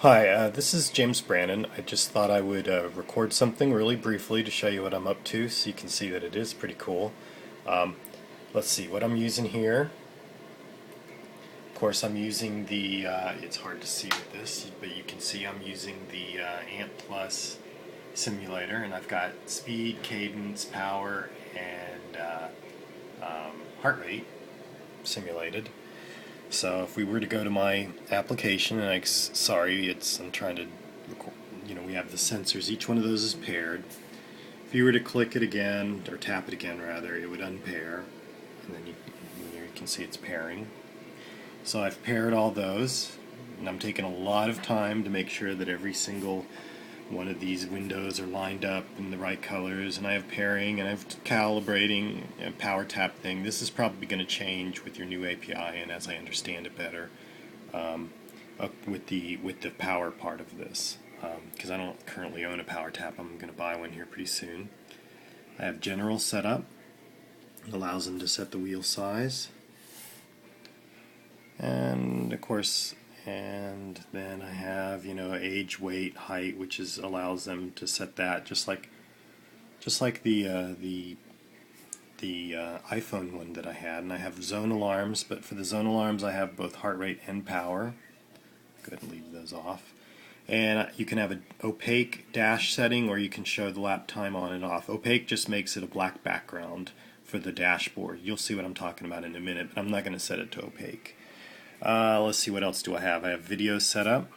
Hi, this is James Brannon. I just thought I would record something really briefly to show you what I'm up to so you can see that it is pretty cool. Um, let's see what I'm using here. Of course, I'm using it's hard to see with this, but you can see I'm using the Ant Plus simulator, and I've got speed, cadence, power, and heart rate simulated. So if we were to go to my application, and I'm trying to record, we have the sensors. Each one of those is paired. If you were to click it again, or tap it again rather, it would unpair, and then you can see it's pairing. So I've paired all those, and I'm taking a lot of time to make sure that every single one of these windows are lined up in the right colors, and I have pairing, and I have calibrating and power tap thing. This is probably going to change with your new API, and as I understand it better, with the power part of this, because I don't currently own a power tap. I'm going to buy one here pretty soon. I have general setup. It allows them to set the wheel size, and of course. And then I have, age, weight, height, which allows them to set that just like the iPhone one that I had. And I have zone alarms, but for the zone alarms I have both heart rate and power. Go ahead and leave those off. And you can have an opaque dash setting, or you can show the lap time on and off. Opaque just makes it a black background for the dashboard. You'll see what I'm talking about in a minute, but I'm not going to set it to opaque. Let's see, what else do I have? I have video set up.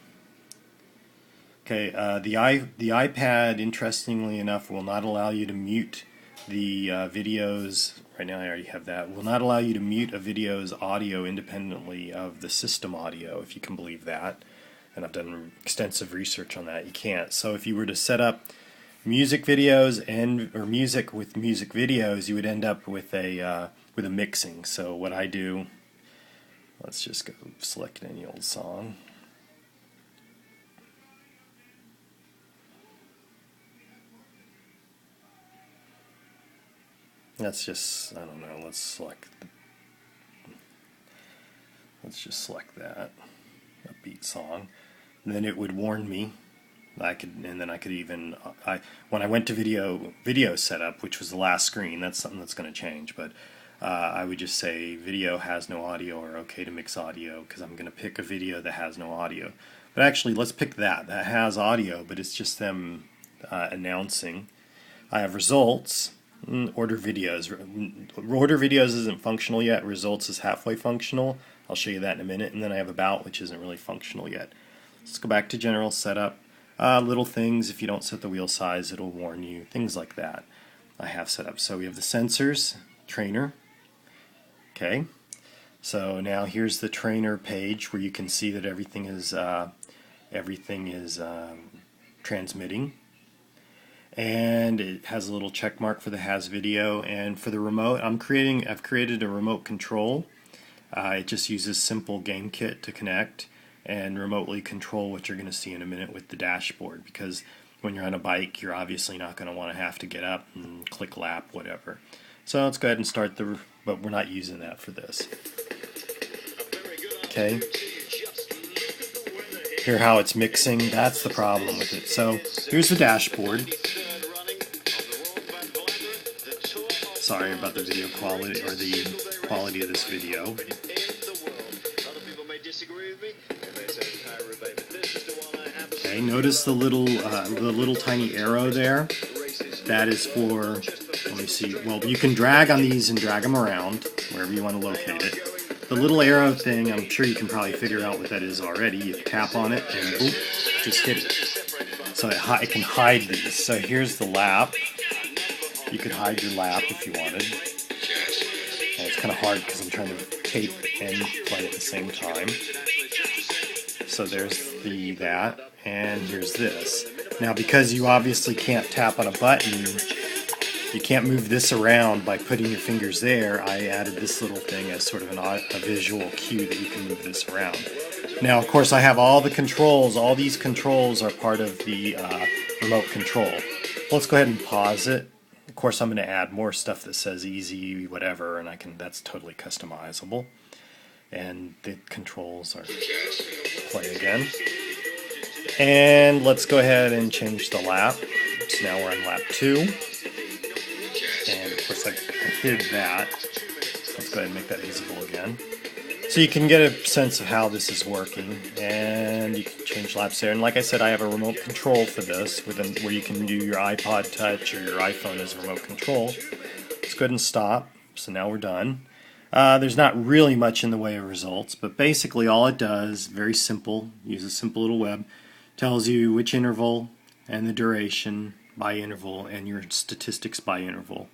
Okay, the iPad, interestingly enough, will not allow you to mute the videos. Right now I already have that. Will not allow you to mute a video's audio independently of the system audio, if you can believe that. And I've done extensive research on that. You can't. So if you were to set up music videos or music with music videos, you would end up with a mixing. So what I do, let's just go select any old song. Let's just, I don't know, let's just select that upbeat song. And then it would warn me. And then I could even, when I went to video setup, which was the last screen, that's something that's going to change, but I would just say video has no audio, or okay to mix audio, because I'm going to pick a video that has no audio. But actually, let's pick that has audio, but it's just them announcing. I have results, order videos. Order videos isn't functional yet. Results is halfway functional. I'll show you that in a minute. And then I have about, which isn't really functional yet. Let's go back to general setup. Little things, if you don't set the wheel size, it'll warn you. Things like that I have set up. So we have the sensors, trainer. Okay, so now here's the trainer page where you can see that everything is transmitting, and it has a little check mark for the has video. And for the remote, I've created a remote control. It just uses simple GameKit to connect and remotely control what you're going to see in a minute with the dashboard, because when you're on a bike, you're obviously not going to want to have to get up and click lap, whatever. So let's go ahead and start but we're not using that for this. Okay. Hear how it's mixing? That's the problem with it. So here's the dashboard. Sorry about the video quality, or the quality of this video. Okay, notice the little tiny arrow there. That is for, let me see, well, you can drag on these and drag them around wherever you want to locate it. The little arrow thing, I'm sure you can probably figure out what that is already. You tap on it and boop, just hit it. So it can hide these. So here's the lap. You could hide your lap if you wanted. And it's kind of hard because I'm trying to tape and play at the same time. So there's that, and here's this. Now, because you obviously can't tap on a button, you can't move this around by putting your fingers there. I added this little thing as sort of a visual cue that you can move this around. Now, of course, I have all the controls. All these controls are part of the remote control. Let's go ahead and pause it. Of course, I'm going to add more stuff that says easy, whatever, and that's totally customizable. And the controls are play again. And let's go ahead and change the lap. So now we're on lap 2. And of course I hid that. Let's go ahead and make that visible again. So you can get a sense of how this is working, and you can change laps there. And like I said, I have a remote control for this, where you can do your iPod Touch or your iPhone as a remote control. Let's go ahead and stop. So now we're done. There's not really much in the way of results, but basically all it does, very simple, use a simple little web, tells you which interval and the duration by interval and your statistics by interval.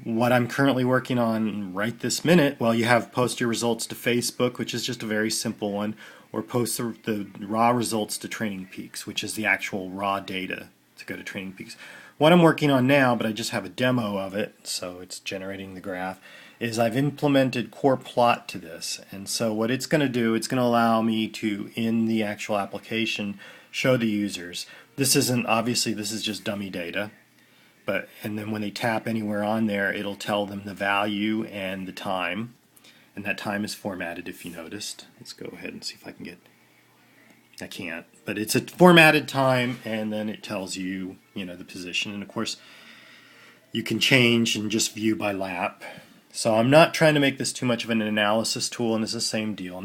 What I'm currently working on right this minute, well, you have post your results to Facebook, which is just a very simple one, or post the raw results to Training Peaks, which is the actual raw data to go to Training Peaks. What I'm working on now, but I just have a demo of it, so it's generating the graph, is I've implemented Core Plot to this. And so what it's going to do, it's going to allow me to, in the actual application, show the users. This isn't, obviously, this is just dummy data. And then when they tap anywhere on there, it'll tell them the value and the time, and that time is formatted if you noticed. Let's go ahead and see if I can I can't, but it's a formatted time, and then it tells you, the position, and of course you can change and just view by lap. So I'm not trying to make this too much of an analysis tool, and it's the same deal.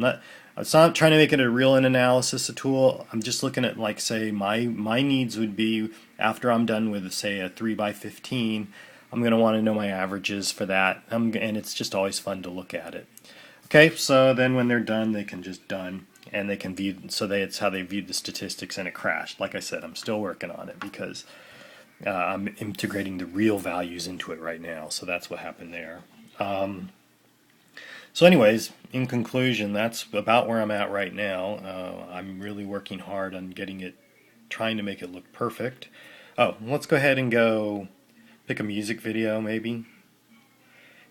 It's not trying to make it a real analysis tool. I'm just looking at, like, say, my needs would be, after I'm done with, say, a 3x15, I'm going to want to know my averages for that, and it's just always fun to look at it. Okay, so then when they're done, they can just done, and they can view, so it's how they viewed the statistics, and it crashed. Like I said, I'm still working on it because I'm integrating the real values into it right now, so that's what happened there. So anyways, in conclusion, that's about where I'm at right now. I'm really working hard on trying to make it look perfect. Oh, let's go ahead and go pick a music video maybe,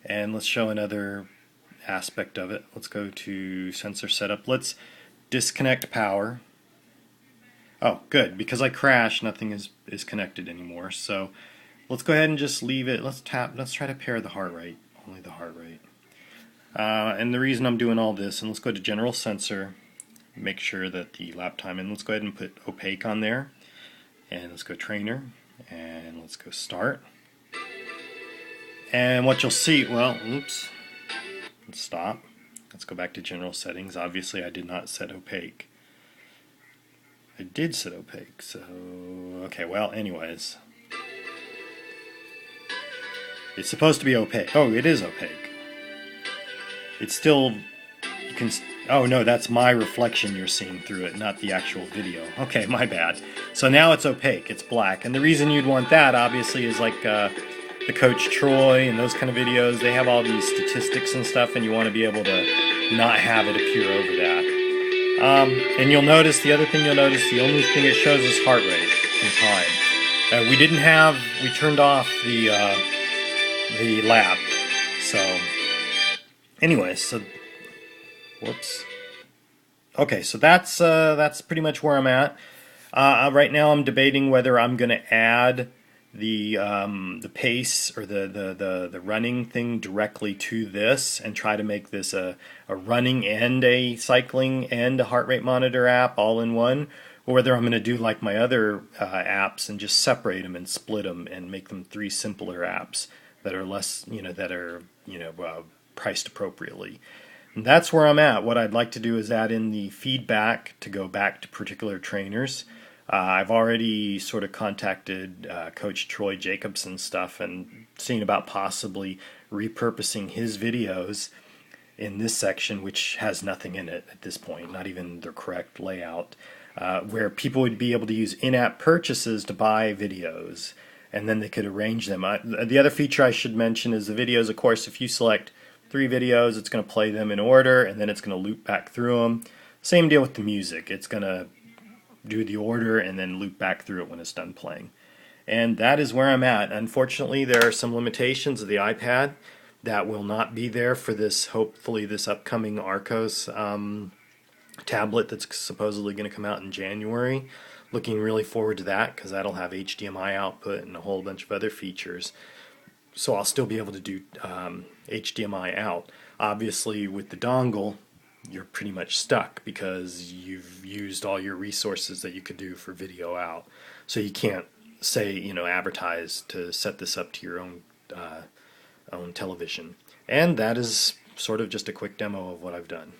and let's show another aspect of it. Let's go to sensor setup. Let's disconnect power. Oh, good, because I crashed, nothing is connected anymore. So let's go ahead and just leave it. Let's try to pair the heart rate, only the heart rate. And the reason I'm doing all this, and let's go to general sensor, make sure that the lap time, and let's go ahead and put opaque on there, and let's go trainer, and let's go start. And what you'll see, well, oops, let's stop. Let's go back to general settings. Obviously I did not set opaque. I did set opaque, so okay, well, anyways. It's supposed to be opaque. Oh, it is opaque. It's still, you can, oh no, that's my reflection you're seeing through it, not the actual video. Okay, my bad. So now it's opaque, it's black. And the reason you'd want that, obviously, is like the Coach Troy and those kind of videos, they have all these statistics and stuff, and you want to be able to not have it appear over that. And you'll notice, the other thing you'll notice, the only thing it shows is heart rate and time. We turned off the lap, so anyway, so whoops. Okay, so that's pretty much where I'm at. Right now, I'm debating whether I'm going to add the pace or the running thing directly to this and try to make this a running and a cycling and a heart rate monitor app all in one, or whether I'm going to do like my other apps and just separate them and split them and make them 3 simpler apps that are less, priced appropriately. And that's where I'm at. What I'd like to do is add in the feedback to go back to particular trainers. I've already sort of contacted Coach Troy Jacobson stuff and seen about possibly repurposing his videos in this section, which has nothing in it at this point, not even the correct layout, where people would be able to use in-app purchases to buy videos, and then they could arrange them. The other feature I should mention is the videos. Of course, if you select 3 videos, it's going to play them in order, and then it's going to loop back through them. Same deal with the music. It's going to do the order and then loop back through it when it's done playing. And that is where I'm at. Unfortunately, there are some limitations of the iPad that will not be there for this, hopefully this upcoming Arcos tablet that's supposedly going to come out in January. Looking really forward to that because that'll have HDMI output and a whole bunch of other features. So I'll still be able to do HDMI out. Obviously with the dongle, you're pretty much stuck because you've used all your resources that you could do for video out. So you can't say, advertise to set this up to your own television. And that is sort of just a quick demo of what I've done.